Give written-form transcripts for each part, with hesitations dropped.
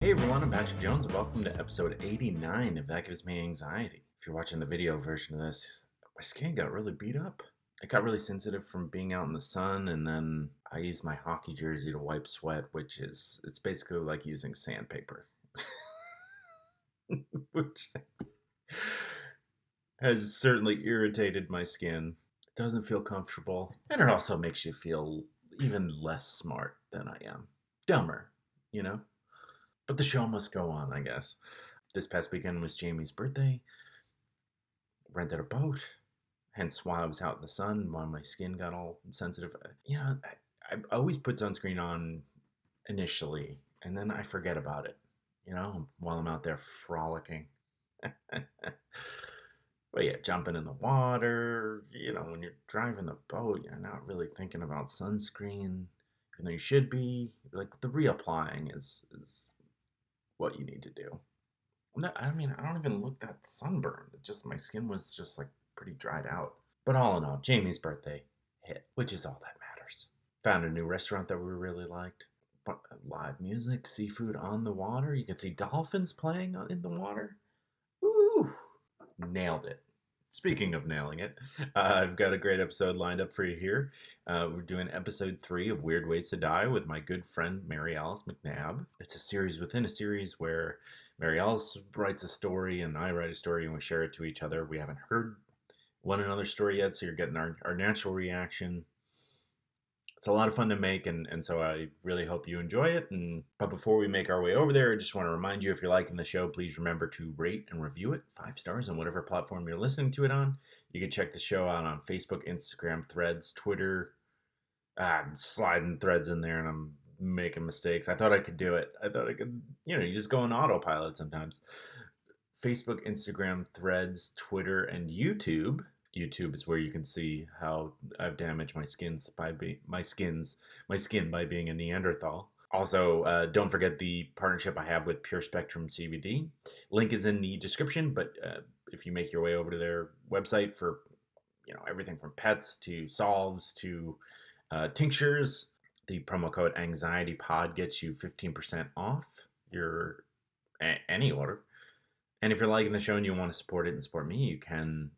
Hey everyone, I'm Patrick Jones, and welcome to episode 89 of That Gives Me Anxiety. If you're watching the video version of this, my skin got really beat up. It got really sensitive from being out in the sun, and then I used my hockey jersey to wipe sweat, it's basically like using sandpaper. Which has certainly irritated my skin. It doesn't feel comfortable, and it also makes you feel even less smart than I am. Dumber, you know? But the show must go on, I guess. This past weekend was Jamie's birthday. Rented a boat. Hence why I was out in the sun, why my skin got all sensitive. I always put sunscreen on initially, and then I forget about it, while I'm out there frolicking. But yeah, jumping in the water, when you're driving the boat, you're not really thinking about sunscreen, even though you should be. Like, the reapplying is what you need to do. I don't even look that sunburned. My skin was just like pretty dried out. But all in all, Jamie's birthday hit, which is all that matters. Found a new restaurant that we really liked. Live music, seafood on the water. You can see dolphins playing in the water. Ooh, nailed it. Speaking of nailing it, I've got a great episode lined up for you here. We're doing episode 3 of Weird Ways to Die with my good friend Mary Alice McNab. It's a series within a series where Mary Alice writes a story and I write a story and we share it to each other. We haven't heard one another's story yet, so you're getting our natural reaction. It's a lot of fun to make, and so I really hope you enjoy it. But before we make our way over there, I just want to remind you, if you're liking the show, please remember to rate and review it 5 stars on whatever platform you're listening to it on. You can check the show out on Facebook, Instagram, Threads, Twitter. I'm sliding Threads in there and I'm making mistakes. I thought I could do it. I thought I could, you just go on autopilot sometimes. Facebook, Instagram, Threads, Twitter, and YouTube. YouTube is where you can see how I've damaged my skin by being a Neanderthal. Also, don't forget the partnership I have with Pure Spectrum CBD. Link is in the description, but if you make your way over to their website for everything from pets to solves to tinctures, the promo code AnxietyPod gets you 15% off your any order. And if you're liking the show and you want to support it and support me, you can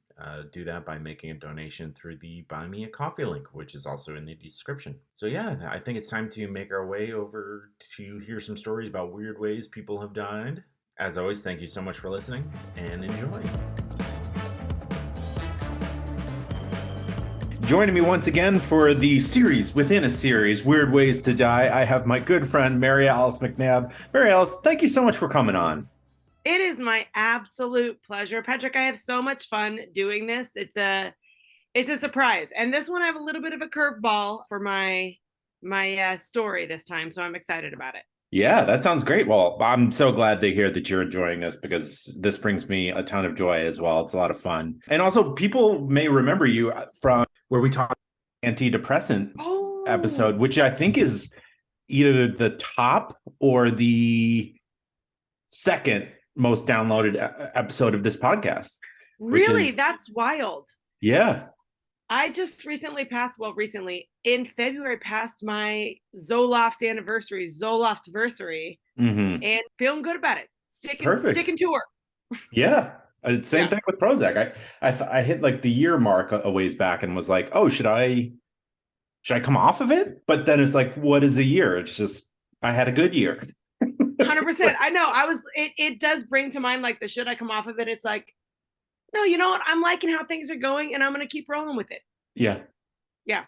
do that by making a donation through the Buy Me a Coffee link, which is also in the description. So yeah, I think it's time to make our way over to hear some stories about weird ways people have died. As always, thank you so much for listening and enjoy. Joining me once again for the series within a series, Weird Ways to Die, I have my good friend Mary Alice McNab. Mary Alice, thank you so much for coming on. It is my absolute pleasure, Patrick. I have so much fun doing this. It's a surprise, and this one I have a little bit of a curveball for my story this time, so I'm excited about it. Yeah, that sounds great. Well, I'm so glad to hear that you're enjoying this because this brings me a ton of joy as well. It's a lot of fun, and also people may remember you from where we talked antidepressant episode, which I think is either the top or the second most downloaded episode of this podcast. Really? That's wild. Yeah. I just recently in February passed my Zoloft-versary, and feeling good about it. Sticking to her. Yeah. Same thing with Prozac. I hit like the year mark a ways back and was like, oh, should I come off of it? But then it's like, what is a year? It's just, I had a good year. 100%. I know. It does bring to mind like the should I come off of it? It's like, no, you know what? I'm liking how things are going and I'm going to keep rolling with it. Yeah. Yeah.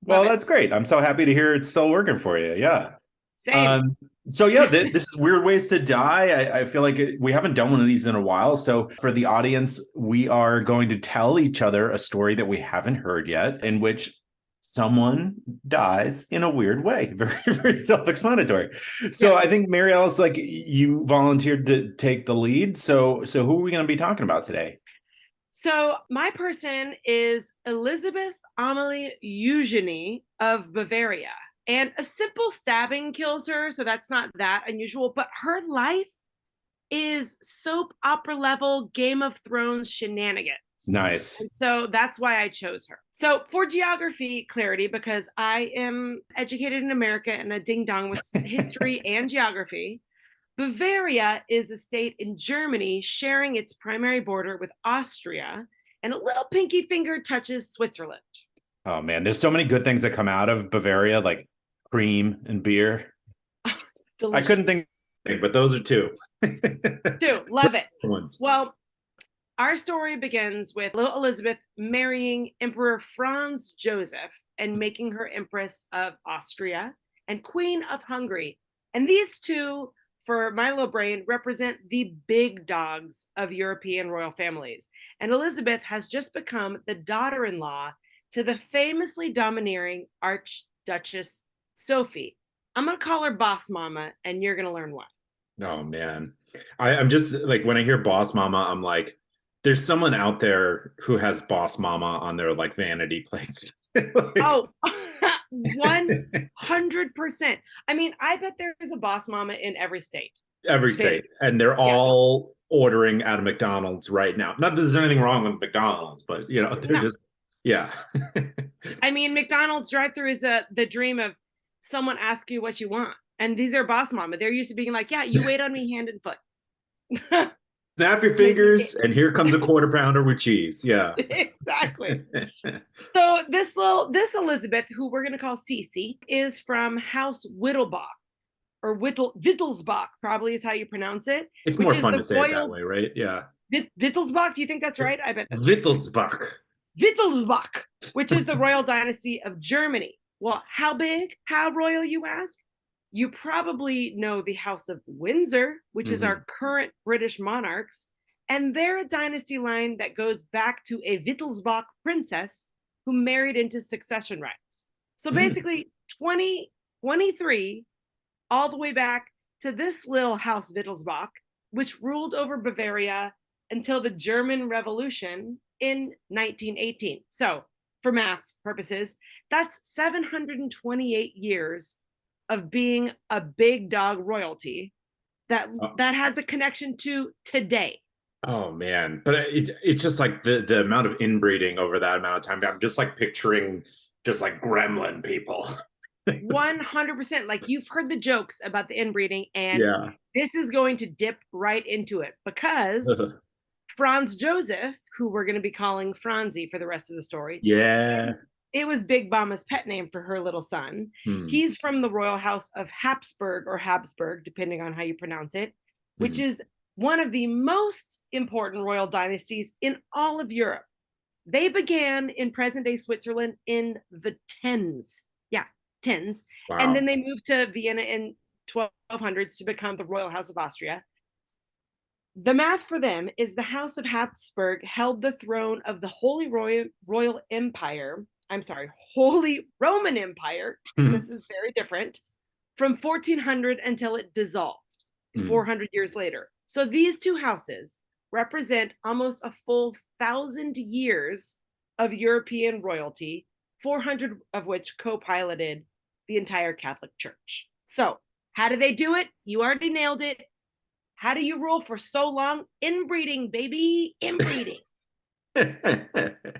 Well, that's great. I'm so happy to hear it's still working for you. Yeah. Same. So yeah, this is Weird Ways to Die. I feel like we haven't done one of these in a while. So for the audience, we are going to tell each other a story that we haven't heard yet, in which someone dies in a weird way. Very, very self-explanatory. So yeah. I think Mary Alice, like, you volunteered to take the lead. So who are we going to be talking about today? So my person is Elizabeth Amelie Eugenie of Bavaria. And a simple stabbing kills her, so that's not that unusual. But her life is soap opera level Game of Thrones shenanigans. Nice. And so that's why I chose her. So for geography clarity, because I am educated in America and a ding dong with history and geography, Bavaria is a state in Germany sharing its primary border with Austria, and a little pinky finger touches Switzerland. Oh man, there's so many good things that come out of Bavaria, like cream and beer. I couldn't Delicious. think, but those are two. Too, love it. Ones. Well, our story begins with little Elizabeth marrying Emperor Franz Joseph and making her Empress of Austria and Queen of Hungary. And these two, for my little brain, represent the big dogs of European royal families. And Elizabeth has just become the daughter in law to the famously domineering Archduchess Sophie. I'm going to call her Boss Mama, and you're going to learn why. Oh man. I'm just like when I hear boss mama, I'm like, there's someone out there who has boss mama on their like vanity plates. Like, Oh, 100%. I mean, I bet there's a boss mama in every state. every state. And they're Yeah. all ordering at a McDonald's right now. Not that there's anything wrong with McDonald's, but you know, they're No. just yeah. I mean, McDonald's drive-through is the dream of someone ask you what you want. And these are boss mama. They're used to being like, yeah, you wait on me hand and foot. Snap your fingers, and here comes a quarter pounder with cheese. Yeah. Exactly. So this Elizabeth, who we're gonna call Cece, is from House Wittelsbach, or Wittelsbach, probably is how you pronounce it. It's which more is fun the to say it that way, right? Yeah. Wittelsbach. Do you think that's right? I bet that's Wittelsbach. Wittelsbach, which is the royal dynasty of Germany. Well, how big? How royal, you ask? You probably know the House of Windsor, which is our current British monarchs, and they're a dynasty line that goes back to a Wittelsbach princess who married into succession rights. So basically, 2023, all the way back to this little House Wittelsbach, which ruled over Bavaria until the German Revolution in 1918. So, for math purposes, that's 728 years of being a big dog royalty that has a connection to today. Oh man, but it's just like the amount of inbreeding over that amount of time. I'm just like picturing just like gremlin people. 100%. Like, you've heard the jokes about the inbreeding, and Yeah. this is going to dip right into it because Franz Joseph, who we're going to be calling Franzi for the rest of the story, Yeah. it was Big Mama's pet name for her little son. He's from the royal house of Habsburg, or Habsburg, depending on how you pronounce it, which is one of the most important royal dynasties in all of Europe. They began in present-day Switzerland in the tens. Yeah, tens. Wow. And then they moved to Vienna in 1200s to become the Royal House of Austria. The math for them is the House of Habsburg held the throne of the Holy Roman Empire. This is very different. From 1400 until it dissolved 400 years later. So these two houses represent almost a full 1,000 years of European royalty, 400 of which co-piloted the entire Catholic Church. So how do they do it? You already nailed it. How do you rule for so long? Inbreeding, baby. Inbreeding.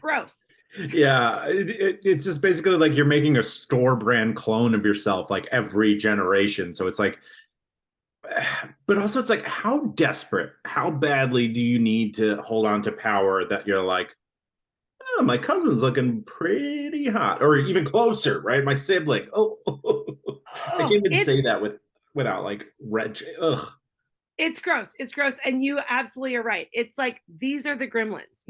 Gross. Yeah, it's just basically like you're making a store brand clone of yourself like every generation. So it's like, but also it's like, how desperate, how badly do you need to hold on to power that you're like, oh, my cousin's looking pretty hot, or even closer, right? My sibling. I can't even say that without like red. Ugh. It's gross. It's gross. And you absolutely are right. It's like, these are the gremlins.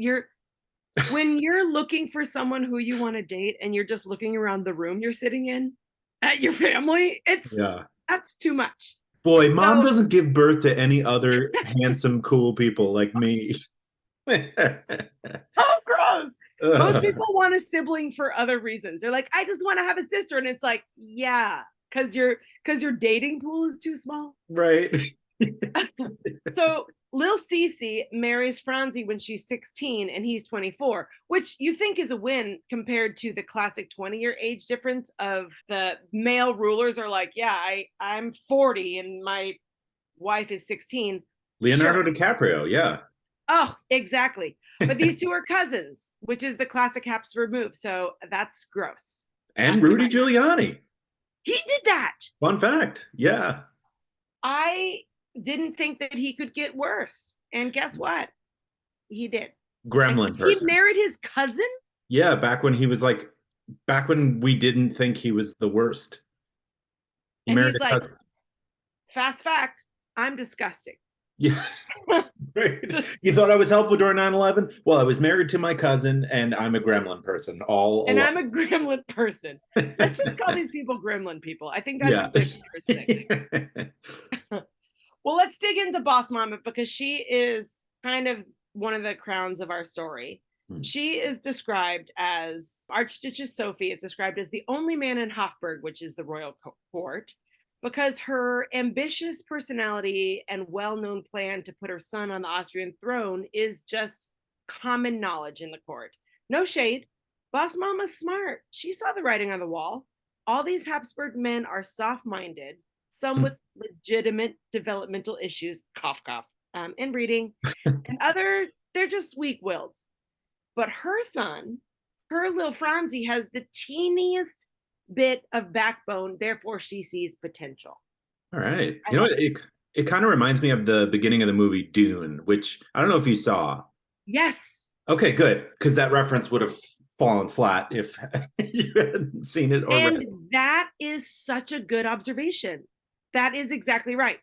When you're looking for someone who you want to date and you're just looking around the room you're sitting in at your family, that's too much. Boy, mom doesn't give birth to any other handsome, cool people like me. Oh, gross. Most people want a sibling for other reasons. They're like, I just want to have a sister. And it's like, yeah, because your dating pool is too small. Right. So Lil Cece marries Franzi when she's 16 and he's 24, which you think is a win compared to the classic 20-year age difference of the male rulers are like, yeah, I'm 40 and my wife is 16. Leonardo DiCaprio, yeah. Oh, exactly. But these two are cousins, which is the classic Habsburg move. So that's gross. And Rudy Giuliani. He did that. Fun fact. Yeah. didn't think that he could get worse. And guess what? He did. Gremlin And he person. married his cousin? Yeah, back when we didn't think he was the worst. He And married he's a like, cousin. fast fact, I'm disgusting. Yeah. Right. You thought I was helpful during 9/11? Well, I was married to my cousin and I'm a gremlin person all And alone. I'm a gremlin person. Let's just call these people gremlin people. I think that's Yeah. the clearest thing. Well, let's dig into Boss Mama because she is kind of one of the crowns of our story. She is described as Archduchess Sophie is described as the only man in Hofburg, which is the royal court, because her ambitious personality and well-known plan to put her son on the Austrian throne is just common knowledge in the court. No shade. Boss Mama's smart. She saw the writing on the wall. All these Habsburg men are soft-minded, some with legitimate developmental issues, cough, cough, inbreeding, and others, they're just weak-willed. But her son, her little Franzi, has the teeniest bit of backbone, therefore she sees potential. All right. You know what? It kind of reminds me of the beginning of the movie Dune, which I don't know if you saw. Yes. Okay, good. Because that reference would have fallen flat if you hadn't seen it or read And it. that is such a good observation. That is exactly right.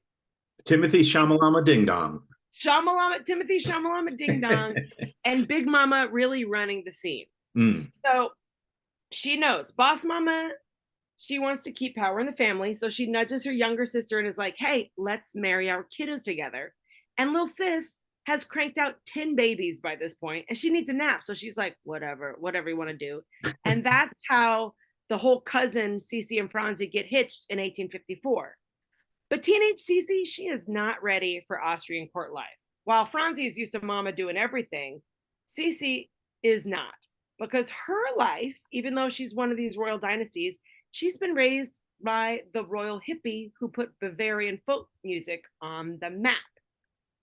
Timothy Shamalama Ding Dong. Timothy Shamalama Ding Dong, and Big Mama really running the scene. Mm. So she knows Boss Mama, she wants to keep power in the family. So she nudges her younger sister and is like, hey, let's marry our kiddos together. And little sis has cranked out 10 babies by this point, and she needs a nap. So she's like, whatever you want to do. And that's how the whole cousin Cece and Franzi get hitched in 1854. But teenage Cece, she is not ready for Austrian court life. While Franzi is used to mama doing everything, Cece is not. Because her life, even though she's one of these royal dynasties, she's been raised by the royal hippie who put Bavarian folk music on the map.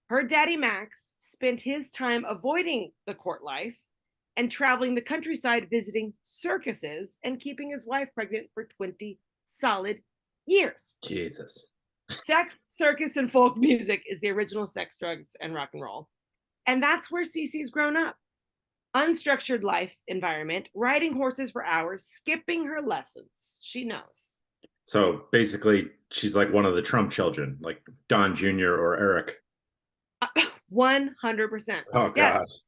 Her daddy Max spent his time avoiding the court life and traveling the countryside visiting circuses and keeping his wife pregnant for 20 solid years. Jesus. Sex, circus, and folk music is the original sex, drugs, and rock and roll. And that's where Cece's grown up. Unstructured life environment, riding horses for hours, skipping her lessons. She knows. So basically, she's like one of the Trump children, like Don Jr. or Eric. 100%. Oh, God. Yes.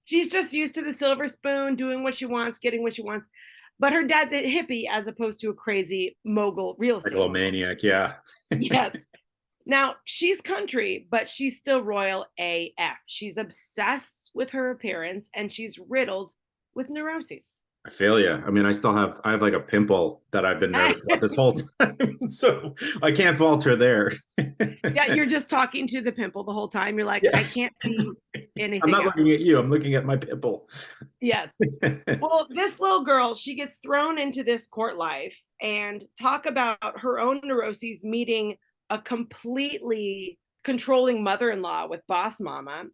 She's just used to the silver spoon, doing what she wants, getting what she wants. But her dad's a hippie as opposed to a crazy mogul real estate. Megalomaniac, yeah. Yes. Now, she's country, but she's still royal AF. She's obsessed with her appearance and she's riddled with neuroses. I feel you. I mean, I have like a pimple that I've been nervous about this whole time. So I can't falter there. Yeah, you're just talking to the pimple the whole time. You're like, yeah. I can't see anything. I'm not else. looking at you. I'm looking at my pimple. Yes. Well, this little girl, she gets thrown into this court life, and talk about her own neuroses meeting a completely controlling mother-in-law with Boss Mama.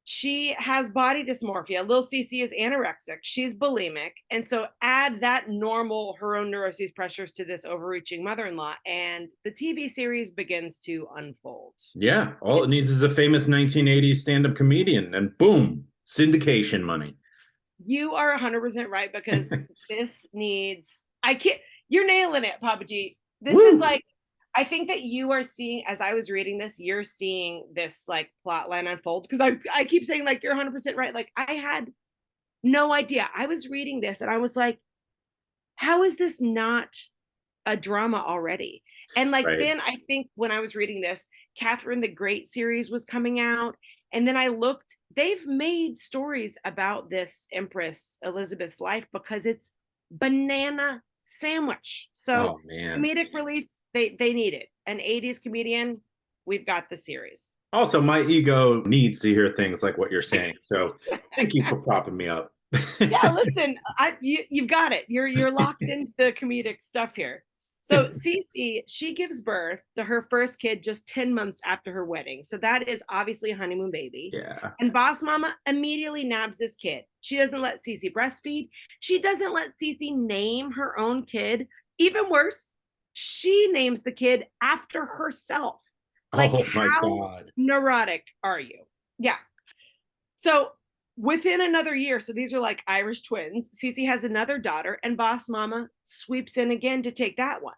She has body dysmorphia. Lil Cece is anorexic. She's bulimic. And so add that normal, her own neuroses pressures to this overreaching mother-in-law, and the TV series begins to unfold. Yeah. All it needs is a famous 1980s stand-up comedian and boom, syndication money. You are 100% right, because this needs, you're nailing it, Papa G. This Woo! Is like, I think that you are seeing, as I was reading this, you're seeing this like plot line unfold, because I keep saying like, you're 100% right. Like, I had no idea. I was reading this and I was like, how is this not a drama already? And like, right. Then I think when I was reading this, Catherine the Great series was coming out. And then I looked, they've made stories about this Empress Elizabeth's life because it's banana sandwich. So comedic relief, they need it. An 80s comedian, we've got the series. Also, my ego needs to hear things like what you're saying. So thank you for propping me up. Yeah, listen, you've got it. You're locked into the comedic stuff here. So Cece, she gives birth to her first kid just 10 months after her wedding. So that is obviously a honeymoon baby. Yeah. And Boss Mama immediately nabs this kid. She doesn't let Cece breastfeed. She doesn't let Cece name her own kid. Even worse, she names the kid after herself. Like, Oh my how God. neurotic are you? Yeah. So within another year, so these are like Irish twins, Cece has another daughter, and Boss Mama sweeps in again to take that one.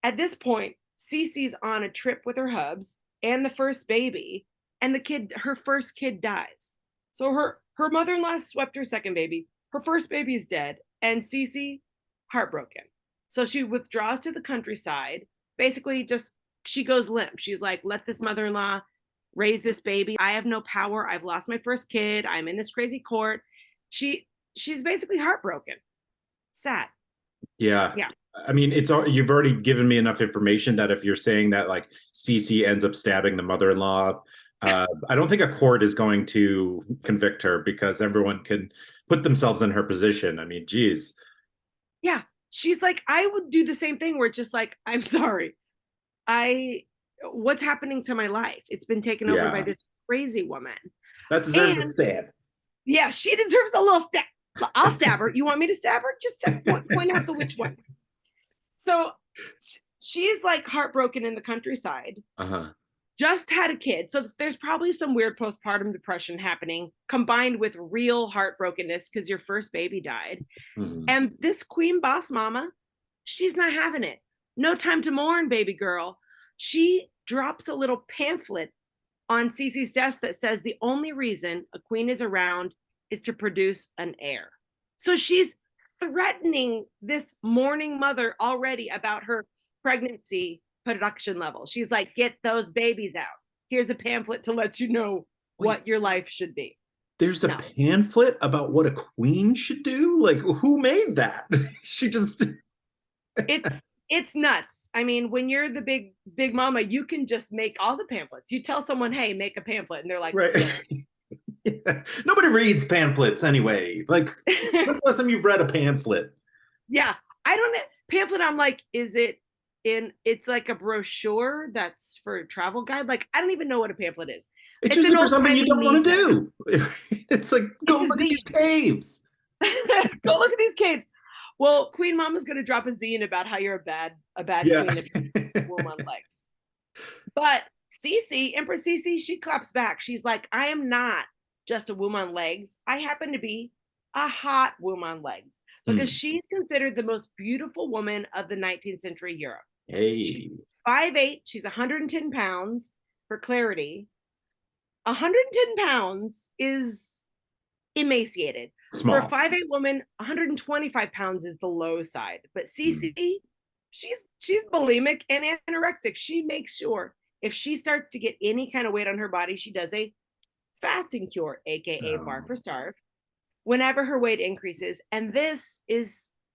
At this point, Cece's on a trip with her hubs and the first baby, and her first kid dies. So her mother-in-law swept her second baby. Her first baby is dead, and Cece heartbroken. So she withdraws to the countryside. Basically, just she goes limp. She's like, let this mother-in-law raise this baby. I have no power. I've lost my first kid. I'm in this crazy court. She's basically heartbroken. Sad. Yeah. Yeah. I mean, you've already given me enough information that if you're saying that like Cece ends up stabbing the mother-in-law, I don't think a court is going to convict her because everyone can put themselves in her position. I mean, geez. Yeah. She's like, I would do the same thing where it's just like, I'm sorry. What's happening to my life? It's been taken over by Yeah. this crazy woman. That deserves a And stab. yeah, she deserves a little stab. I'll stab her. You want me to stab her? Just point out the which one. So she's like heartbroken in the countryside. Uh-huh. Just had a kid. So there's probably some weird postpartum depression happening combined with real heartbrokenness because your first baby died. Mhm. And this queen boss mama, she's not having it. No time to mourn, baby girl. She drops a little pamphlet on Cece's desk that says the only reason a queen is around is to produce an heir. So she's threatening this mourning mother already about her pregnancy production level. She's like, get those babies out. Here's a pamphlet to let you know what your life should be. There's a No. pamphlet about what a queen should do? Like, who made that? She just. It's nuts. I mean, when you're the big mama, you can just make all the pamphlets. You tell someone, hey, make a pamphlet, and they're like, Right. Yeah. Nobody reads pamphlets anyway. Like, when's the last time you've read a pamphlet? Yeah, I don't know. Pamphlet, I'm like, is it it's like a brochure that's for a travel guide? Like, I don't even know what a pamphlet is. It's It's an usually for old something you timey don't want to meme do. It's like, go It's a look at these zine. caves. Go look at these caves. Well, Queen Mama's gonna drop a zine about how you're a bad Yeah. queen if you're womb on legs. But Cece, Empress Cece, she claps back. She's like, I am not just a womb on legs. I happen to be a hot womb on legs because she's considered the most beautiful woman of the 19th century Europe. Hey. She's 5'8", she's 110 pounds for clarity. 110 pounds is emaciated. Small. For a 5'8" woman, 125 pounds is the low side. But Cece, she's bulimic and anorexic. She makes sure if she starts to get any kind of weight on her body, she does a fasting cure, aka bar for starve, whenever her weight increases. And this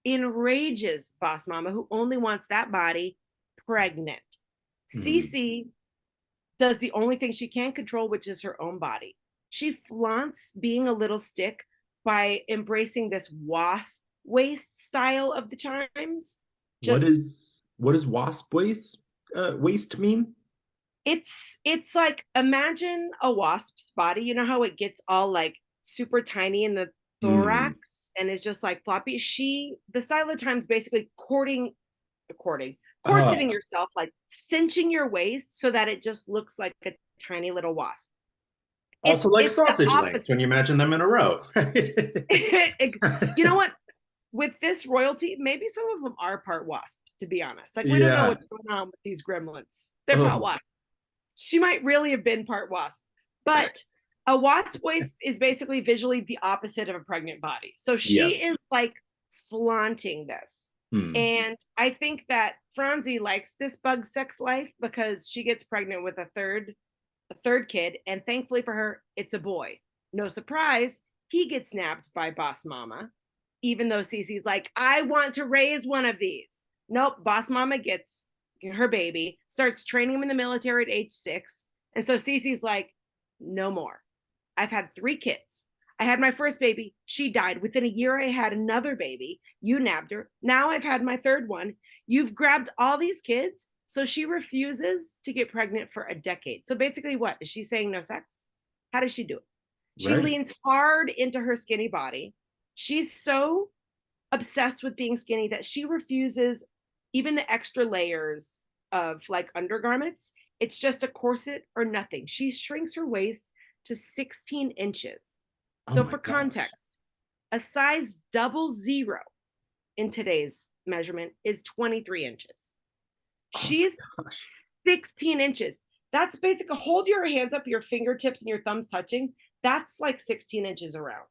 enrages Boss Mama, who only wants that body pregnant. Cece does the only thing she can control, which is her own body. She flaunts being a little stick by embracing this wasp waist style of the times. What is wasp waist mean? It's like, imagine a wasp's body. You know how it gets all like super tiny in the thorax and is just like floppy. The style of the times basically corseting yourself, like cinching your waist so that it just looks like a tiny little wasp. Also, like sausage links when you imagine them in a row. You know what? With this royalty, maybe some of them are part wasp, to be honest. Like, we don't know what's going on with these gremlins. They're part wasp. She might really have been part wasp. But a wasp waist is basically visually the opposite of a pregnant body. So she is like flaunting this. And I think that Franzi likes this bug sex life because she gets pregnant with a third kid, and thankfully for her, it's a boy. No surprise, he gets nabbed by Boss Mama, even though Cece's like, I want to raise one of these. Nope, Boss Mama gets her baby, starts training him in the military at age 6, and so Cece's like, no more. I've had 3 kids. I had my first baby. She died. Within a year, I had another baby. You nabbed her. Now I've had my 3rd one. You've grabbed all these kids. So she refuses to get pregnant for a decade. So basically, what? Is she saying no sex? How does she do it? She leans hard into her skinny body. She's so obsessed with being skinny that she refuses even the extra layers of like undergarments. It's just a corset or nothing. She shrinks her waist to 16 inches. Oh So my for gosh. context, a size 00 in today's measurement is 23 inches. Oh She's my gosh. 16 inches. That's basically, hold your hands up, your fingertips and your thumbs touching. That's like 16 inches around.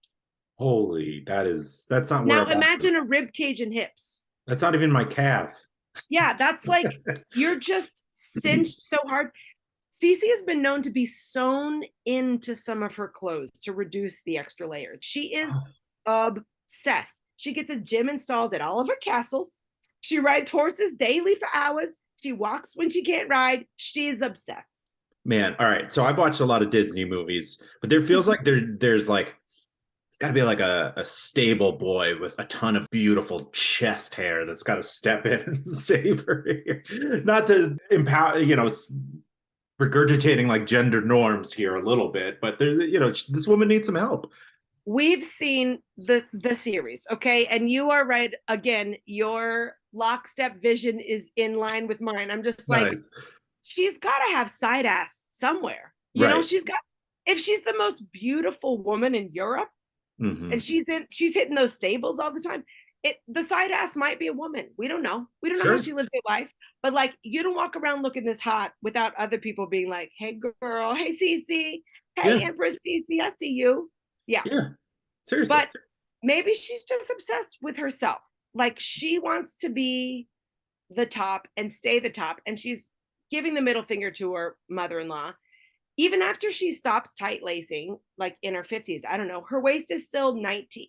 Holy, that's not where Now I'm at. imagine a rib cage and hips. That's not even my calf. Yeah, that's like, you're just cinched so hard. Cece has been known to be sewn into some of her clothes to reduce the extra layers. She is obsessed. She gets a gym installed at all of her castles. She rides horses daily for hours. She walks when she can't ride. She's obsessed. Man, all right. So I've watched a lot of Disney movies, but there feels like there's like it's got to be like a stable boy with a ton of beautiful chest hair that's got to step in and save her here. Not to empower, it's regurgitating like gender norms here a little bit, but there, this woman needs some help. We've seen the series, okay? And you are right. Again, your lockstep vision is in line with mine. I'm just like, Nice. She's got to have side ass somewhere. Right. If she's the most beautiful woman in Europe and she's hitting those stables all the time, the side ass might be a woman. We don't know. We don't know how she lives her life. But like, you don't walk around looking this hot without other people being like, hey girl, hey Cece, hey Empress Cece, I see you. Yeah. Seriously. But maybe she's just obsessed with herself. Like, she wants to be the top and stay the top. And she's giving the middle finger to her mother-in-law. Even after she stops tight lacing, like in her 50s, I don't know, her waist is still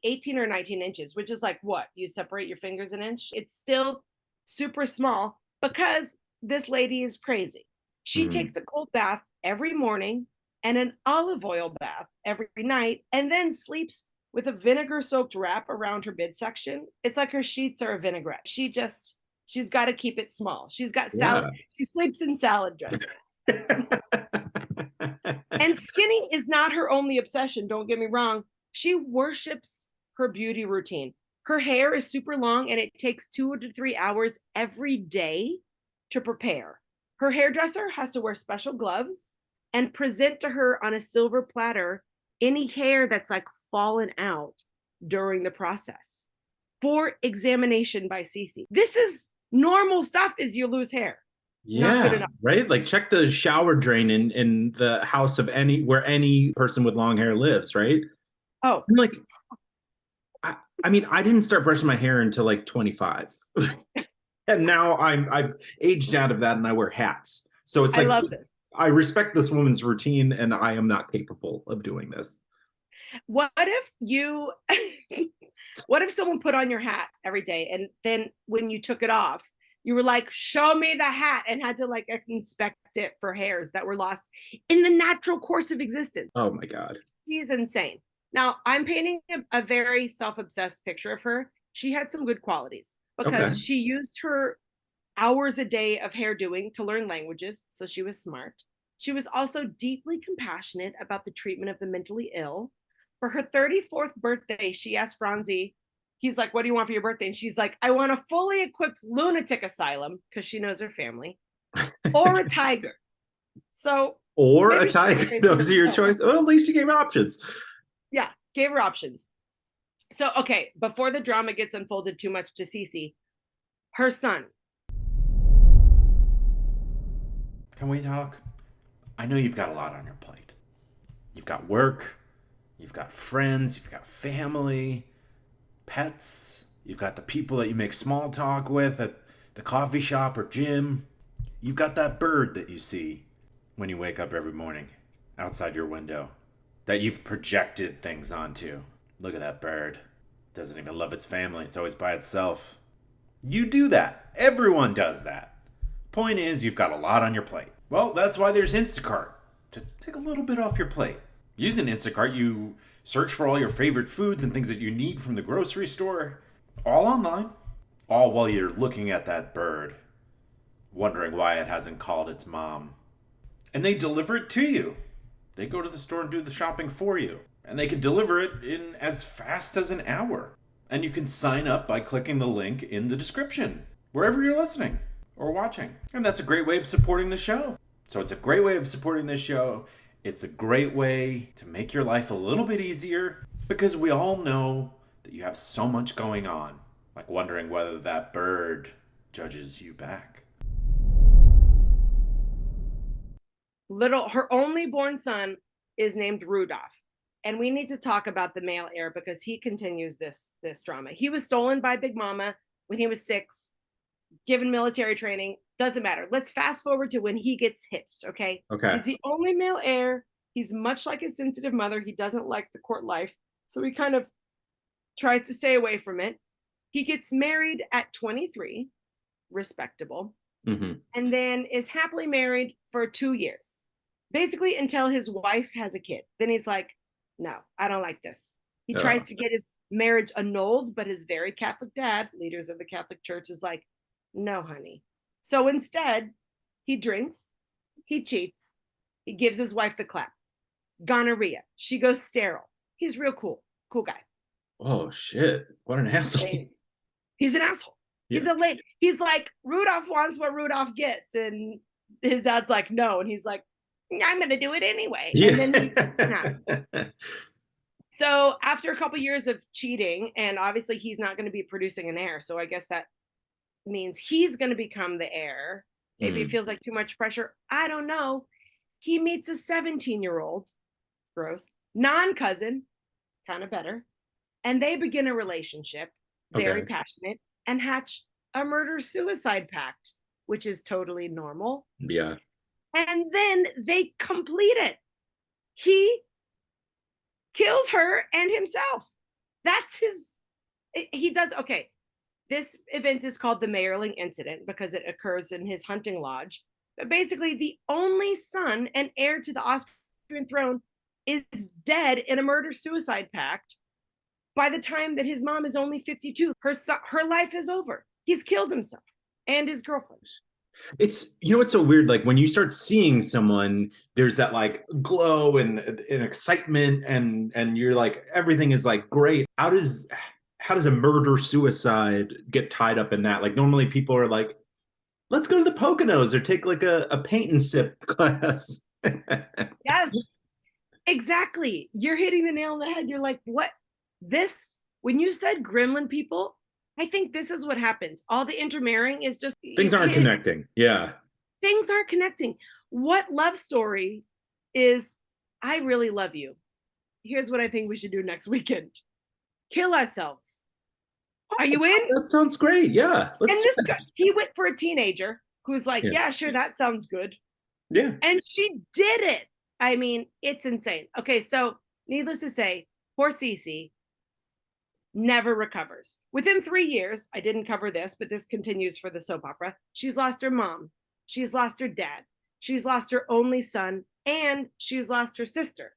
18 or 19 inches, which is like, what? You separate your fingers an inch? It's still super small because this lady is crazy. She takes a cold bath every morning and an olive oil bath every night, and then sleeps with a vinegar-soaked wrap around her midsection. It's like her sheets are a vinaigrette. She's got to keep it small. She's got salad. She sleeps in salad dressing. And skinny is not her only obsession. Don't get me wrong. She worships her beauty routine. Her hair is super long and it takes 2 to 3 hours every day to prepare. Her hairdresser has to wear special gloves and present to her on a silver platter any hair that's like fallen out during the process for examination by Cece. This is normal stuff as you lose hair. Not good enough. Right? Like, check the shower drain in the house of where any person with long hair lives, right? Oh. Like, I mean, I didn't start brushing my hair until like 25. And now I've aged out of that and I wear hats. So it's like, I love this. I respect this woman's routine and I am not capable of doing this. What if someone put on your hat every day and then when you took it off, you were like, show me the hat, and had to like inspect it for hairs that were lost in the natural course of existence? Oh my God. She's insane. Now, I'm painting a very self-obsessed picture of her. She had some good qualities because she used her hours a day of hair doing to learn languages, so she was smart. She was also deeply compassionate about the treatment of the mentally ill. For her 34th birthday, she asked Franzi, he's like, what do you want for your birthday? And she's like, I want a fully equipped lunatic asylum, because she knows her family, or a tiger. Or a tiger. Those are your choice. Well, at least she gave options. Yeah, gave her options. So, okay, before the drama gets unfolded too much to Cece, her son. Can we talk? I know you've got a lot on your plate. You've got work, you've got friends, you've got family, pets, you've got the people that you make small talk with at the coffee shop or gym. You've got that bird that you see when you wake up every morning outside your window that you've projected things onto. Look at that bird. Doesn't even love its family. It's always by itself. You do that. Everyone does that. Point is, you've got a lot on your plate. Well, that's why there's Instacart, to take a little bit off your plate. Using Instacart, you search for all your favorite foods and things that you need from the grocery store, all online, all while you're looking at that bird, wondering why it hasn't called its mom. And they deliver it to you. They go to the store and do the shopping for you. And they can deliver it in as fast as an hour. And you can sign up by clicking the link in the description, wherever you're listening or watching. And that's a great way of supporting the show. So it's a great way of supporting this show. It's a great way to make your life a little bit easier because we all know that you have so much going on, like wondering whether that bird judges you back. Her only born son is named Rudolph. And we need to talk about the male heir because he continues this drama. He was stolen by Big Mama when he was 6, given military training. Doesn't matter. Let's fast forward to when he gets hitched, okay? Okay. He's the only male heir. He's much like his sensitive mother. He doesn't like the court life, so he kind of tries to stay away from it. He gets married at 23, respectable, and then is happily married for 2 years, basically until his wife has a kid. Then he's like, no, I don't like this. He tries to get his marriage annulled, but his very Catholic dad, leaders of the Catholic Church, is like, no, honey. So instead, he drinks, he cheats, he gives his wife the clap. Gonorrhea. She goes sterile. He's real cool guy. Oh, shit. What an asshole. He's an asshole. Yeah. He's a late. He's like, Rudolph wants what Rudolph gets. And his dad's like, no. And he's like, I'm going to do it anyway. Yeah. And then he's an asshole. So after a couple years of cheating, and obviously he's not going to be producing an heir. So I guess that means he's going to become the heir. Maybe it feels like too much pressure. I don't know. He meets a 17-year-old, gross, non-cousin, kind of better. And they begin a relationship, very passionate, and hatch a murder-suicide pact, which is totally normal. Yeah. And then they complete it. He kills her and himself. That's he does, okay. This event is called the Mayerling Incident because it occurs in his hunting lodge. But basically, the only son and heir to the Austrian throne is dead in a murder-suicide pact. By the time that his mom is only 52, her life is over. He's killed himself and his girlfriend. It's, it's so weird. Like when you start seeing someone, there's that like glow and excitement, and you're like, everything is like great. How does a murder suicide get tied up in that? Like normally people are like, let's go to the Poconos or take like a paint and sip class. Yes, exactly. You're hitting the nail on the head. You're like, what? When you said gremlin people, I think this is what happens. All the intermarrying is just things aren't connecting. Yeah. Things aren't connecting. What love story is, I really love you. Here's what I think we should do next weekend. Kill ourselves. Are you in? That sounds great. Yeah. And this guy, he went for a teenager who's like, yeah, sure, that sounds good. Yeah. And she did it. I mean, it's insane. Okay, so needless to say, poor Cece never recovers. Within 3 years, I didn't cover this, but this continues for the soap opera. She's lost her mom. She's lost her dad. She's lost her only son. And she's lost her sister.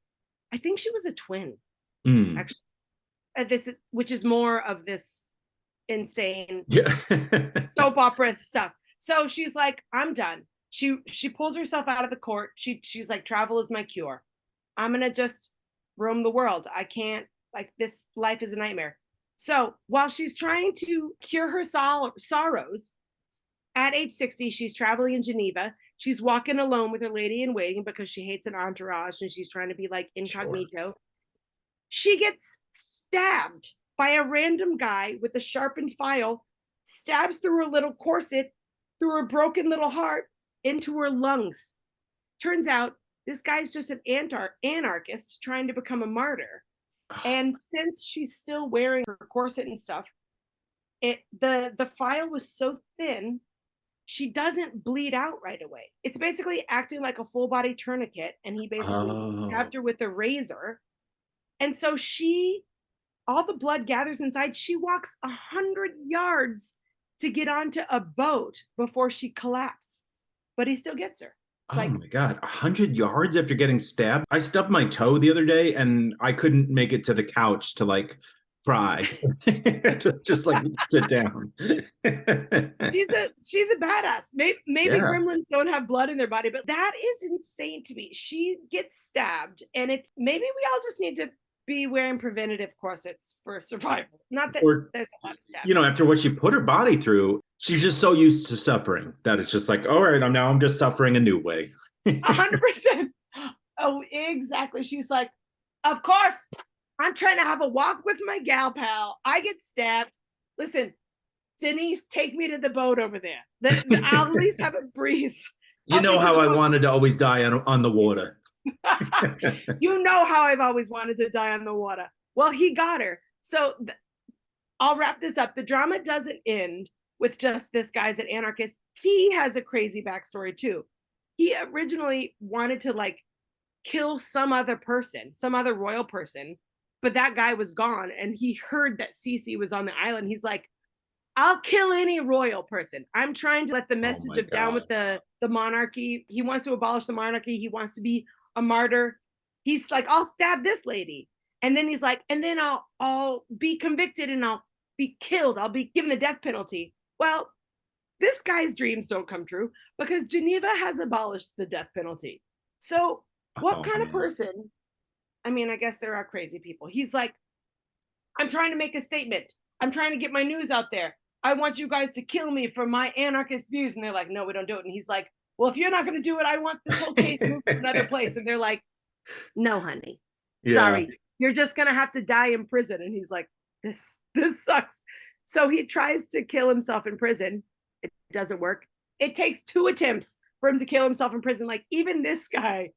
I think she was a twin, actually. Which is more of this insane soap opera stuff. So she's like, I'm done. She pulls herself out of the court. She's like, travel is my cure. I'm going to just roam the world. I can't, like, this life is a nightmare. So while she's trying to cure her sorrows, at age 60, she's traveling in Geneva. She's walking alone with her lady in waiting because she hates an entourage and she's trying to be like incognito. Sure. She gets stabbed by a random guy with a sharpened file, stabs through her little corset, through her broken little heart, into her lungs. Turns out this guy's just an anarchist trying to become a martyr. And since she's still wearing her corset and stuff, the file was so thin, she doesn't bleed out right away. It's basically acting like a full body tourniquet, and he basically stabbed her with a razor. And so all the blood gathers inside. She walks 100 yards to get onto a boat before she collapses, but he still gets her. Oh my God, 100 yards after getting stabbed? I stubbed my toe the other day and I couldn't make it to the couch to like cry. just like sit down. She's a badass. Maybe gremlins don't have blood in their body, but that is insane to me. She gets stabbed, and maybe we all just need to be wearing preventative corsets for survival. Not that there's a lot of stabbing. After what she put her body through, she's just so used to suffering that it's just like, all right, I'm just suffering a new way. 100%. Oh, exactly. She's like, of course, I'm trying to have a walk with my gal pal. I get stabbed. Listen, Denise, take me to the boat over there. I'll at least have a breeze. You know how I wanted to always die on the water. You know how I've always wanted to die on the water. Well, he got her. So I'll wrap this up. The drama doesn't end with just this guy's an anarchist. He has a crazy backstory too. He originally wanted to like kill some other person, some other royal person, but that guy was gone and he heard that Cece was on the island. He's like, I'll kill any royal person. I'm trying to let the message of down with the monarchy. He wants to abolish the monarchy. He wants to be a martyr. He's like, I'll stab this lady. And then he's like, and then I'll be convicted and I'll be killed. I'll be given the death penalty. Well, this guy's dreams don't come true because Geneva has abolished the death penalty. So what kind of person? I mean, I guess there are crazy people. He's like, I'm trying to make a statement. I'm trying to get my news out there. I want you guys to kill me for my anarchist views. And they're like, no, we don't do it. And he's like, well, if you're not going to do it, I want this whole case moved to another place. And they're like, no, honey, sorry. You're just going to have to die in prison. And he's like, this sucks. So he tries to kill himself in prison. It doesn't work. It takes 2 attempts for him to kill himself in prison. Like even this guy,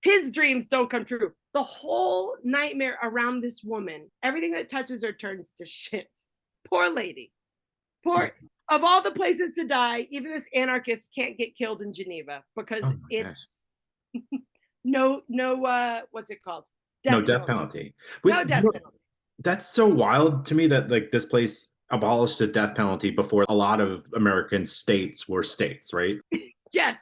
his dreams don't come true. The whole nightmare around this woman, everything that touches her turns to shit. Poor lady. Poor, of all the places to die, even this anarchist can't get killed in Geneva because it's no, what's it called? Death penalty. No death penalty. That's so wild to me that like this place abolished the death penalty before a lot of American states were states, right? Yes.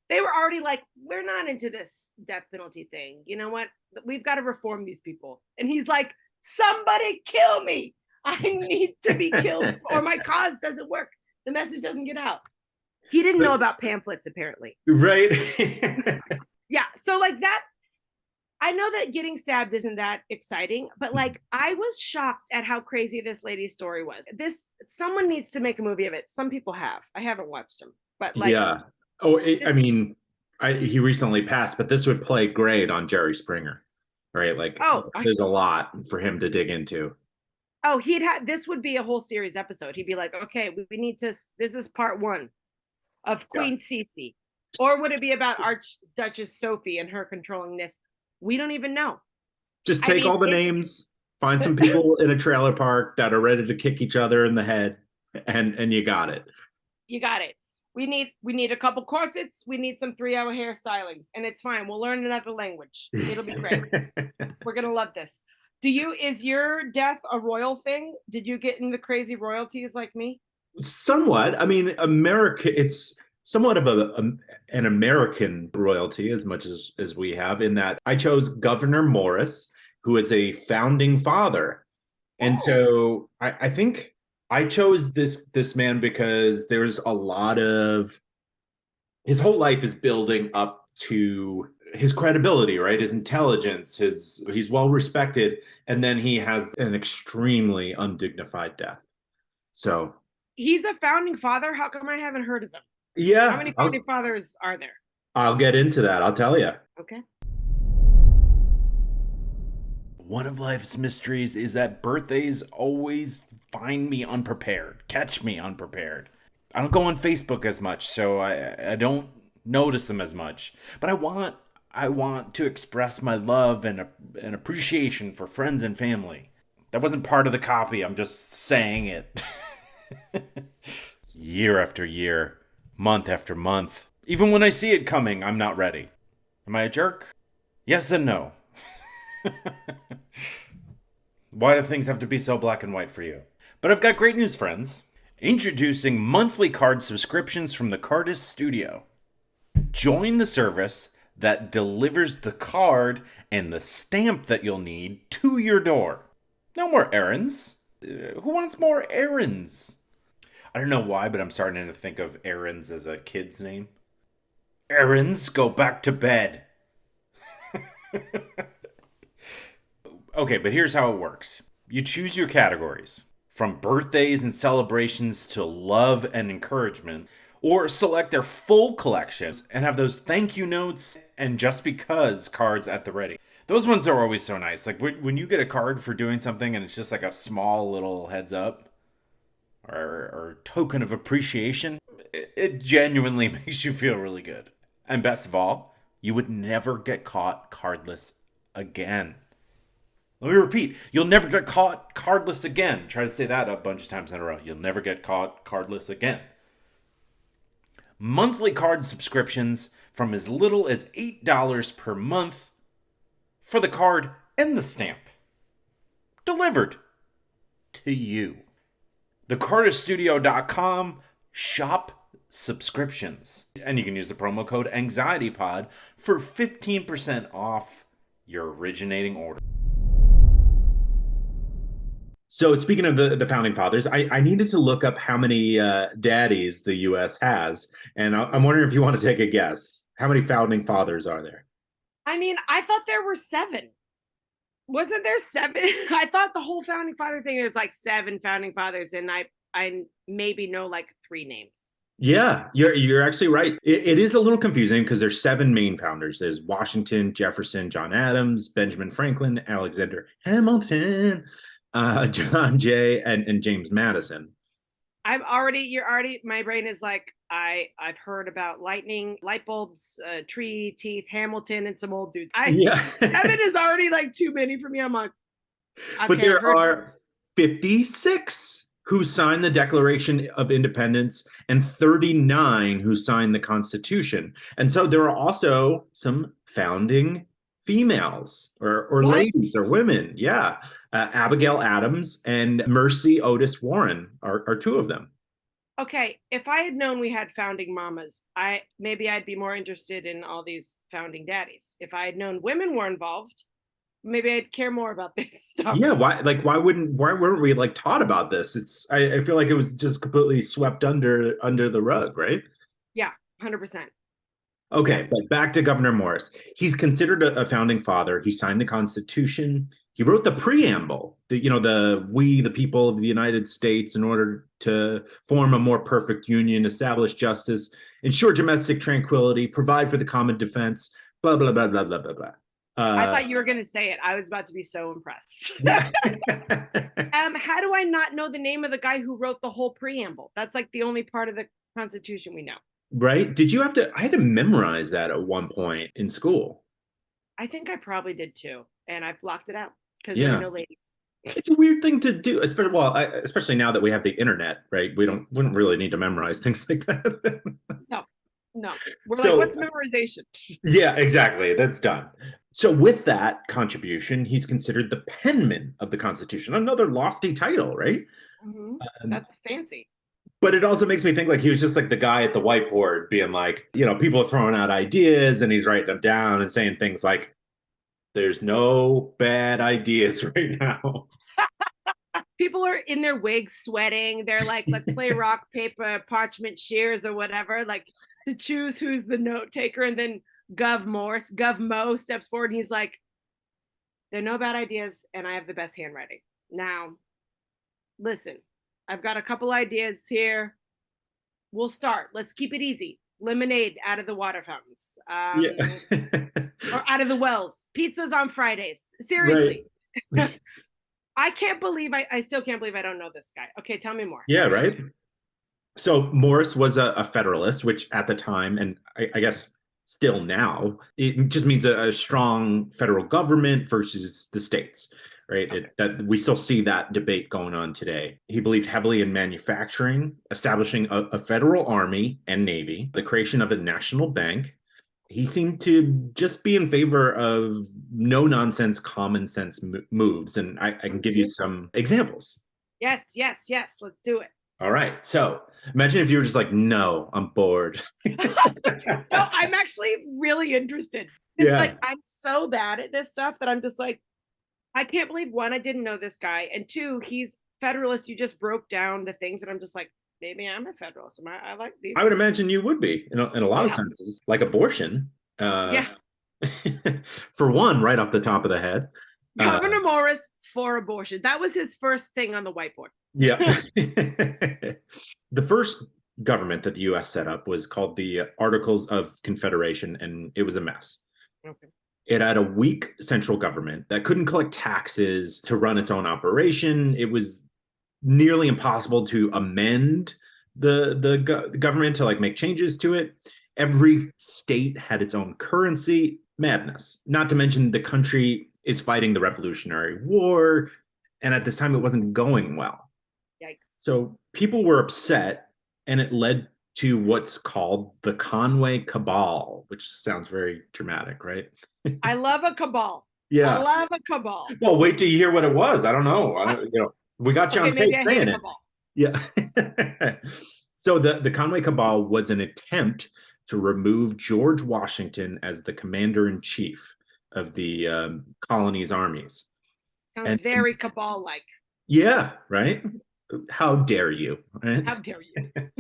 They were already like, we're not into this death penalty thing. You know what? We've got to reform these people. And he's like, somebody kill me. I need to be killed or my cause doesn't work. The message doesn't get out. He didn't know about pamphlets, apparently. Right. Yeah. So like that, I know that getting stabbed isn't that exciting, but like I was shocked at how crazy this lady's story was. Someone needs to make a movie of it. Some people have. I haven't watched them, but like, yeah. Oh, he recently passed, but this would play great on Jerry Springer, right? Like, there's a lot for him to dig into. Oh, this would be a whole series episode. He'd be like, okay, we need to, this is part 1 of Queen Cece. Or would it be about Archduchess Sophie and her controlling this? We don't even know. Just take all the names, find some people in a trailer park that are ready to kick each other in the head, and you got it. You got it. We need a couple corsets. We need some 3-hour hairstylings, and it's fine. We'll learn another language. It'll be great. We're gonna love this. Is your death a royal thing? Did you get into crazy royalties like me? Somewhat. I mean, it's somewhat of an American royalty as much as we have, in that I chose Governor Morris, who is a founding father. And so I think I chose this man because there's a lot of, his whole life is building up to his credibility, right? His intelligence, he's well respected, and then he has an extremely undignified death. So he's a founding father. How come I haven't heard of him? Yeah. How many founding fathers are there? I'll get into that. I'll tell you. Okay. One of life's mysteries is that birthdays always find me unprepared, catch me unprepared. I don't go on Facebook as much, so I don't notice them as much. But I want to express my love and appreciation for friends and family. That wasn't part of the copy. I'm just saying it. Year after year, month after month. Even when I see it coming, I'm not ready. Am I a jerk? Yes and no. Why do things have to be so black and white for you? But I've got great news, friends. Introducing monthly card subscriptions from the Cardist Studio. Join the service that delivers the card and the stamp that you'll need to your door. No more errands. Who wants more errands? I don't know why, but I'm starting to think of errands as a kid's name. Errands, go back to bed. Okay, but here's how it works. You choose your categories. From birthdays and celebrations to love and encouragement, Or select their full collections and have those thank you notes and just because cards at the ready. Those ones are always so nice. Like when you get a card for doing something and it's just like a small little heads up or token of appreciation, it genuinely makes you feel really good. And best of all, you would never get caught cardless again. Let me repeat, you'll never get caught cardless again. Try to say that a bunch of times in a row. You'll never get caught cardless again. Monthly card subscriptions from as little as $8 per month for the card and the stamp. Delivered to you. TheCardistStudio.com shop subscriptions. And you can use the promo code AnxietyPod for 15% off your originating order. So speaking of the founding fathers, I needed to look up how many daddies the U.S. has, and I'm wondering if you want to take a guess. How many founding fathers are there? I mean, I thought there were 7. Wasn't there 7? I thought the whole founding father thing is like 7 founding fathers, and I maybe know like 3 names. Yeah, you're actually right. It is a little confusing because there's 7 main founders. There's Washington, Jefferson, John Adams, Benjamin Franklin, Alexander Hamilton, John Jay, and James Madison. My brain is like, I've heard about lightning, light bulbs, tree, teeth, Hamilton, and some old dudes. 7 is already like too many for me. I'm like, okay, but there are 56 who signed the Declaration of Independence and 39 who signed the Constitution. And so there are also some founding females or ladies or women. Yeah. Abigail Adams and Mercy Otis Warren are 2 of them. Okay, if I had known we had founding mamas, maybe I'd be more interested in all these founding daddies. If I had known women were involved, maybe I'd care more about this stuff. Yeah, why weren't we like taught about this? I feel like it was just completely swept under the rug, right? Yeah, 100%. Okay, but back to Governor Morris. He's considered a founding father. He signed the Constitution. He wrote the preamble, we, the people of the United States, in order to form a more perfect union, establish justice, ensure domestic tranquility, provide for the common defense, blah, blah, blah, blah, blah, blah, blah. I thought you were going to say it. I was about to be so impressed. How do I not know the name of the guy who wrote the whole preamble? That's like the only part of the Constitution we know. Right? I had to memorize that at one point in school. I think I probably did too. And I blocked it out because there are no ladies. It's a weird thing to do, especially now that we have the internet, right? Wouldn't really need to memorize things like that. No. We're like, what's memorization? Yeah, exactly. That's done. So with that contribution, he's considered the penman of the Constitution, another lofty title, right? Mm-hmm. That's fancy. But it also makes me think like he was just like the guy at the whiteboard being like, people are throwing out ideas and he's writing them down and saying things like, there's no bad ideas right now. People are in their wigs sweating. They're like, let's play rock, paper, parchment, shears or whatever, like to choose who's the note taker. And then Gov Mo steps forward and he's like, there are no bad ideas and I have the best handwriting. Now, listen, I've got a couple ideas here. We'll start. Let's keep it easy. Lemonade out of the water fountains. Or out of the wells. Pizzas on Fridays. Seriously. Right. I still can't believe I don't know this guy. Okay, tell me more. Yeah, right. So Morris was a Federalist, which at the time, and I guess still now, it just means a strong federal government versus the states, right? Okay. That we still see that debate going on today. He believed heavily in manufacturing, establishing a federal army and navy, the creation of a national bank. He seemed to just be in favor of no-nonsense, common sense moves. And I can give you some examples. Yes. Let's do it. All right. So imagine if you were just like, no, I'm bored. No, I'm actually really interested. It's like, I'm so bad at this stuff that I'm just like, I can't believe, 1, I didn't know this guy. And 2, he's Federalist. You just broke down the things and I'm just like, maybe I'm a Federalist. I like these. I would imagine you would be in a lot of senses, like abortion. For one, right off the top of the head. Governor Morris for abortion. That was his first thing on the whiteboard. Yeah. The first government that the US set up was called the Articles of Confederation, and it was a mess. Okay. It had a weak central government that couldn't collect taxes to run its own operation. It was nearly impossible to amend the government to like make changes to it. Every state had its own currency. Madness. Not to mention the country is fighting the Revolutionary War, and at this time it wasn't going well. Yikes. So people were upset, and it led to what's called the Conway Cabal, which sounds very dramatic, right? I love a cabal. Yeah. I love a cabal. Well, wait till you hear what it was. I don't know. We got you Okay, on maybe tape I hate saying a it. cabal. Yeah. So the Conway Cabal was an attempt to remove George Washington as the commander-in-chief of the colony's armies. Sounds very cabal-like. Yeah, right? How dare you? Right? How dare you?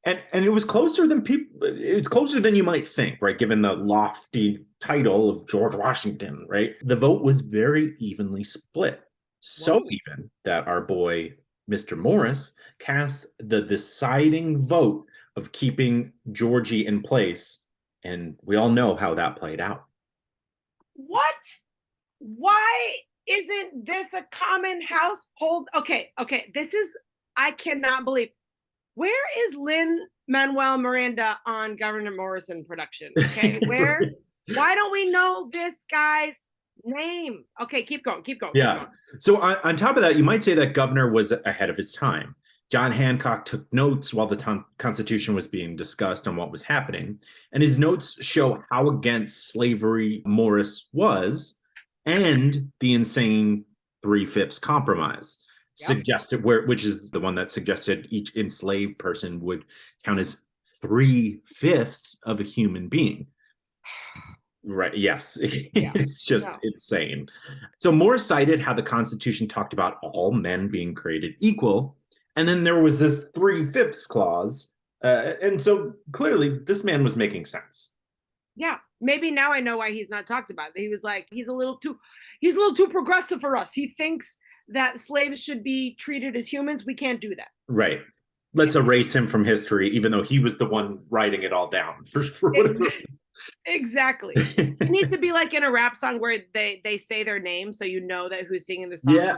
And it was closer than people. It's closer than you might think, right? Given the lofty title of George Washington, right? The vote was very evenly split, so even that our boy Mr. Morris cast the deciding vote of keeping Georgie in place, and we all know how that played out. What? Why isn't this a common household? Okay. I cannot believe. Where is Lin-Manuel Miranda on Governor Morrison production? Okay, where? Why don't we know this guy's name? Okay, keep going. Yeah. So on top of that, you might say that governor was ahead of his time. John Hancock took notes while the Constitution was being discussed on what was happening, and his notes show how against slavery Morris was, and the insane 3/5 compromise. Yep. Suggested which is the one that suggested each enslaved person would count as 3/5 of a human being. Right. Yes. Yeah. It's just insane. So Morris cited how the Constitution talked about all men being created equal. And then there was this 3/5 clause. And so clearly this man was making sense. Yeah. Maybe now I know why he's not talked about. He was like, he's a little too progressive for us. He thinks that slaves should be treated as humans. We can't do that. Right. Let's erase him from history, even though he was the one writing it all down. For whatever. Exactly. It needs to be like in a rap song where they say their name so you know that who's singing the song. Yeah.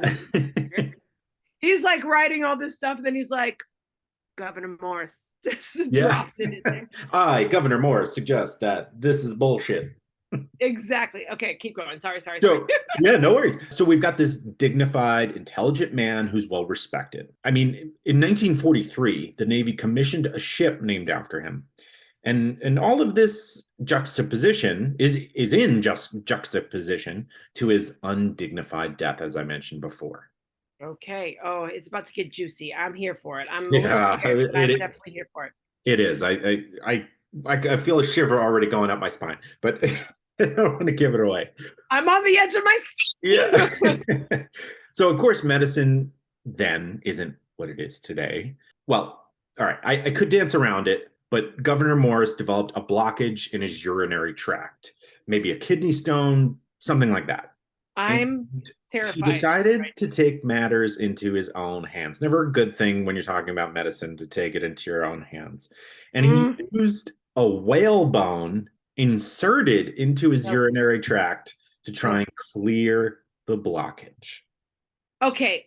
He's like writing all this stuff, and then he's like, Governor Morris just drops it in there. I, Governor Morris, suggest that this is bullshit. Exactly. Okay, keep going. Sorry. So, yeah, no worries. So we've got this dignified, intelligent man who's well respected. I mean, in 1943, the Navy commissioned a ship named after him. And all of this juxtaposition is in juxtaposition to his undignified death, as I mentioned before. Okay. Oh, it's about to get juicy. I'm here for it. I'm a little scared, but I'm definitely here for it. It is. I feel a shiver already going up my spine, but I don't want to give it away. I'm on the edge of my seat. Yeah. So, of course, medicine then isn't what it is today. Well, all right, I could dance around it, but Governor Morris developed a blockage in his urinary tract, maybe a kidney stone, something like that. I'm terrified. He decided to take matters into his own hands. Never a good thing when you're talking about medicine to take it into your own hands. And he used a whalebone inserted into his urinary tract to try and clear the blockage. Okay.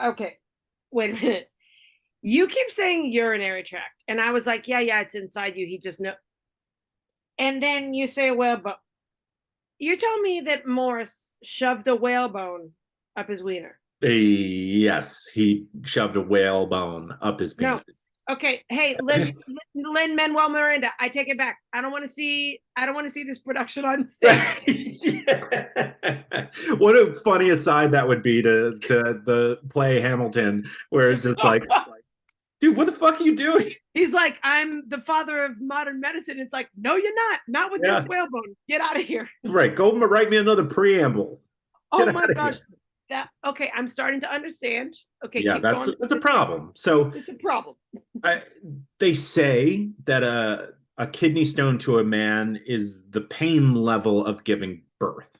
Okay. Wait a minute. You keep saying urinary tract, and I was like, yeah, it's inside you. He just know. And then you say, well, but you're telling me that Morris shoved a whalebone up his wiener? Yes, he shoved a whalebone up his penis. No. Okay. Hey, Lin-Manuel Miranda, I take it back. I don't want to see this production on stage. What a funny aside that would be to the play Hamilton, where it's just like, dude, what the fuck are you doing? He's like, I'm the father of modern medicine. It's like, no, you're not. Not with this whalebone. Get out of here. Right. Go write me another preamble. Oh my gosh. Okay, I'm starting to understand. Okay, yeah, that's a problem. So it's a problem. They say that a kidney stone to a man is the pain level of giving birth.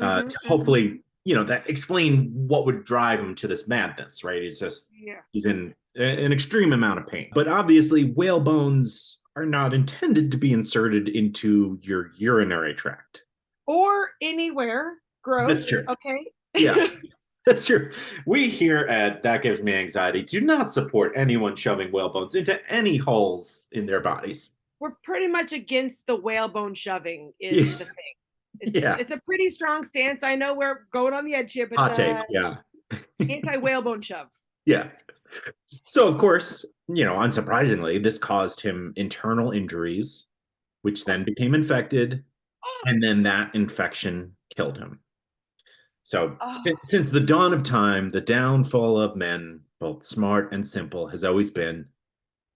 To hopefully that explain what would drive him to this madness, right? It's just Yeah. he's in an extreme amount of pain. But obviously, whale bones are not intended to be inserted into your urinary tract. Or anywhere. Gross. That's true. Okay. Yeah. That's true. We here at That Gives Me Anxiety do not support anyone shoving whale bones into any holes in their bodies. We're pretty much against the whalebone shoving is Yeah. the thing. Yeah. It's a pretty strong stance. I know we're going on the edge here, but Hot take. Yeah. anti whalebone shove. Yeah. So, of course, unsurprisingly, this caused him internal injuries, which then became infected, and then that infection killed him. So, since the dawn of time, the downfall of men, both smart and simple, has always been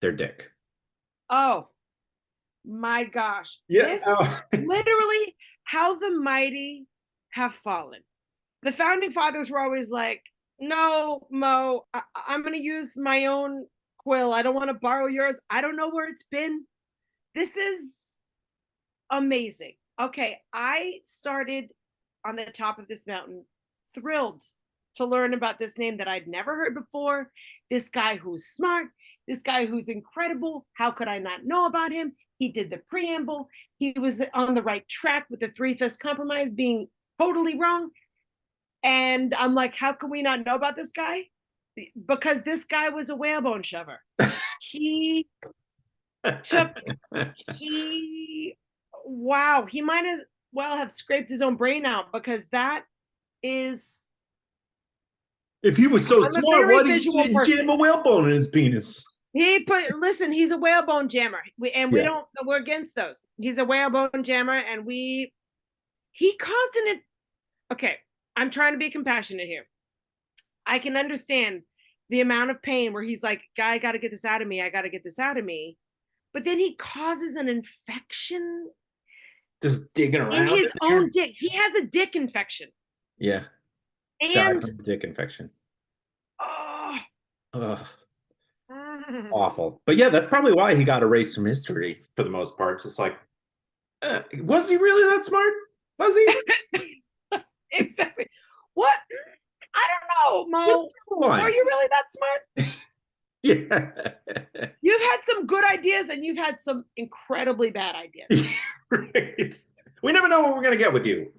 their dick. Oh my gosh. Yeah. This literally how the mighty have fallen. The founding fathers were always like, no, Mo, I'm going to use my own quill. I don't want to borrow yours. I don't know where it's been. This is amazing. Okay, I started on the top of this mountain, thrilled to learn about this name that I'd never heard before. This guy who's smart, this guy who's incredible. How could I not know about him? He did the preamble. He was on the right track with the three-fifths compromise being totally wrong. And I'm like, how can we not know about this guy? Because this guy was a whalebone shover. He wow, he might as well have scraped his own brain out, because that is. If he was so I'm smart, why did he jam a whalebone in his penis? Listen, he's a whalebone jammer. We're against those. He's a whalebone jammer, and he caused an. Okay, I'm trying to be compassionate here. I can understand the amount of pain where he's like, "Guy, I got to get this out of me. I got to get this out of me," but then he causes an infection. Just digging around in his own dick. He has a dick infection. Yeah. And dick infection. Oh. Ugh. Awful. But yeah, that's probably why he got erased from history for the most part. Just like, was he really that smart? Was he? Exactly. What? I don't know, Mo. Are you really that smart? Yeah. You've had some good ideas and you've had some incredibly bad ideas. Right. We never know what we're going to get with you.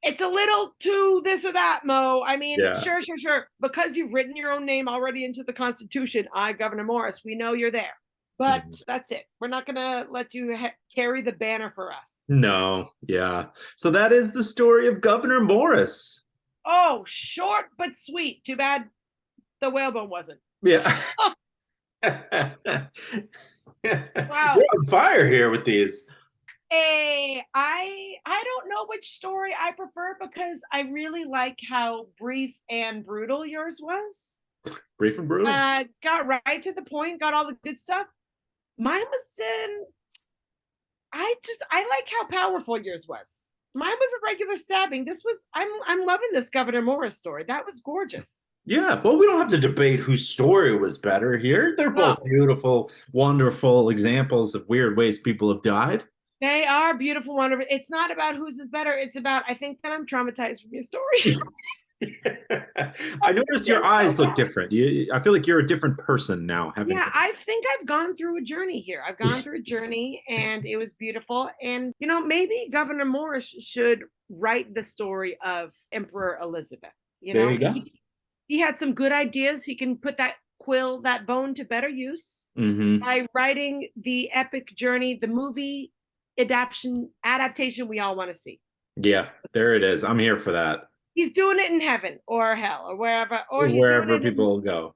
It's a little too this or that, Mo. I mean, Yeah. Sure. Because you've written your own name already into the Constitution, Governor Morris, we know you're there. But that's it. We're not going to let you carry the banner for us. No. Yeah. So that is the story of Governor Morris. Oh, short but sweet. Too bad the whalebone wasn't. Yeah. Wow. We're on fire here with these. I don't know which story I prefer, because I really like how brief and brutal yours was. Brief and brutal. Got right to the point, got all the good stuff. Mine was I like how powerful yours was. Mine was a regular stabbing. This was I'm loving this Governor Morris story. That was gorgeous. Yeah, well, we don't have to debate whose story was better here. They're both beautiful, wonderful examples of weird ways people have died. They are beautiful, wonderful. It's not about whose is better. It's about, I think that I'm traumatized from your story. I noticed your eyes look different. I feel like you're a different person now. I think I've gone through a journey here. I've gone through a journey, and it was beautiful. And, maybe Governor Morris should write the story of Emperor Elizabeth. There you go. He had some good ideas. He can put that quill, that bone, to better use by writing the epic journey, the movie adaptation we all want to see. Yeah, there it is. I'm here for that. He's doing it in heaven or hell or wherever, or he's wherever doing it people go.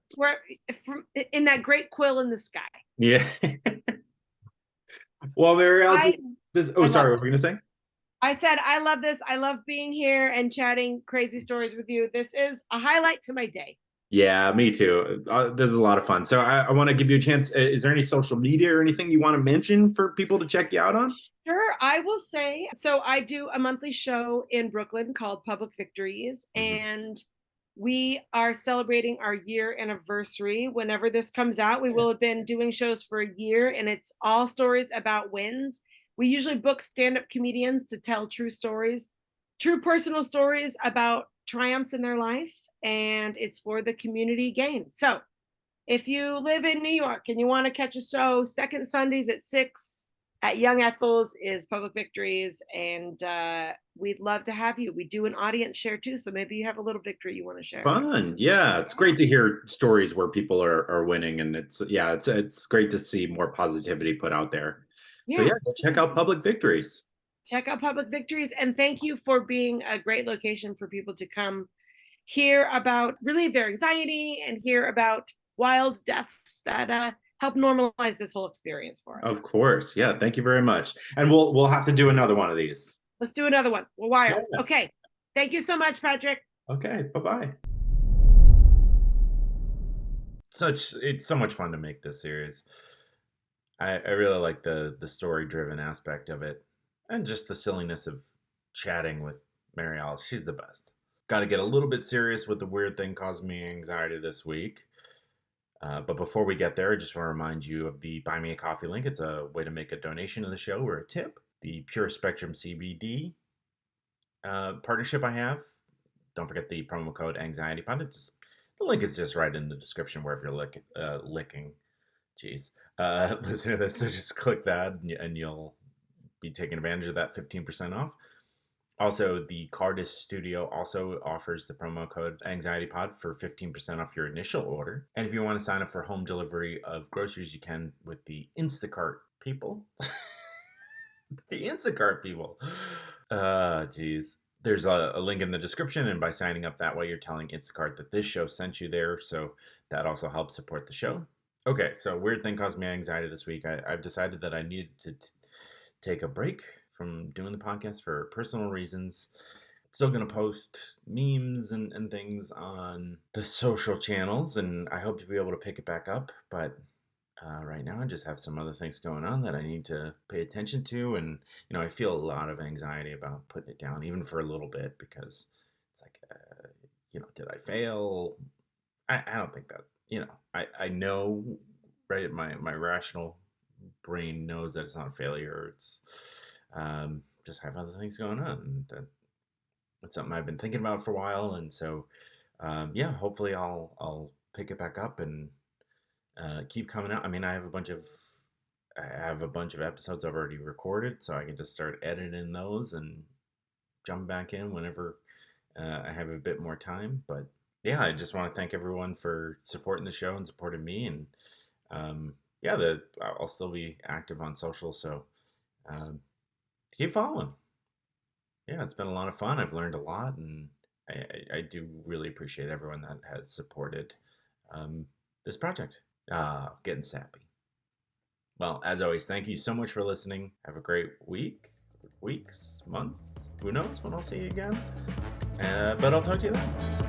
In that great quill in the sky. Yeah. Well, Mary Alice, sorry, what were you gonna say? I said I love this. I love being here and chatting crazy stories with you. This is a highlight to my day. Yeah, me too. This is a lot of fun. So I want to give you a chance. Is there any social media or anything you want to mention for people to check you out on? Sure, I will say. So I do a monthly show in Brooklyn called Public Victories, and we are celebrating our year anniversary. Whenever this comes out, we will have been doing shows for a year, and it's all stories about wins. We usually book stand-up comedians to tell true stories true personal stories about triumphs in their life, and it's for the community gain. So if you live in New York and you want to catch a show, second Sundays at 6 at Young Ethel's is Public Victories, and we'd love to have you. We do an audience share too, so maybe you have a little victory you want to share. Fun. Yeah, it's great to hear stories where people are winning, and it's great to see more positivity put out there. So Yeah. go check out Public Victories. Check out Public Victories, and thank you for being a great location for people to come hear about relieve their anxiety and hear about wild deaths that help normalize this whole experience for us. Of course. Yeah, thank you very much. And we'll have to do another one of these. Let's do another one. We're wild. Yeah. Okay. Thank you so much, Patrick. Okay, bye-bye. It's so much fun to make this series. I really like the story driven aspect of it, and just the silliness of chatting with Mary Alice. She's the best. Got to get a little bit serious with the weird thing causing me anxiety this week. But before we get there, I just want to remind you of the Buy Me a Coffee link. It's a way to make a donation to the show or a tip. The Pure Spectrum CBD partnership I have. Don't forget the promo code AnxietyPod. The link is just right in the description wherever you're licking. Jeez. Listen to this. So just click that and you'll be taking advantage of that 15% off. Also, the Cardist Studio also offers the promo code AnxietyPod for 15% off your initial order. And if you want to sign up for home delivery of groceries, you can with the Instacart people. The Instacart people. Geez. There's a link in the description, and by signing up that way, you're telling Instacart that this show sent you there, so that also helps support the show. Okay, so weird thing caused me anxiety this week. I've decided that I needed to take a break from doing the podcast for personal reasons. Still going to post memes and things on the social channels, and I hope to be able to pick it back up, but right now I just have some other things going on that I need to pay attention to, and I feel a lot of anxiety about putting it down, even for a little bit, because it's like, did I fail? I don't think that, I know, right? My rational brain knows that it's not a failure. It's just have other things going on. That's something I've been thinking about for a while, and so hopefully I'll pick it back up and keep coming out. I mean, I have a bunch of episodes I've already recorded, so I can just start editing those and jump back in whenever I have a bit more time. But yeah, I just want to thank everyone for supporting the show and supporting me, and I'll still be active on social, so keep following. Yeah, it's been a lot of fun. I've learned a lot, and I do really appreciate everyone that has supported this project. Getting sappy. Well, as always, thank you so much for listening. Have a great weeks, months. Who knows when I'll see you again. But I'll talk to you then.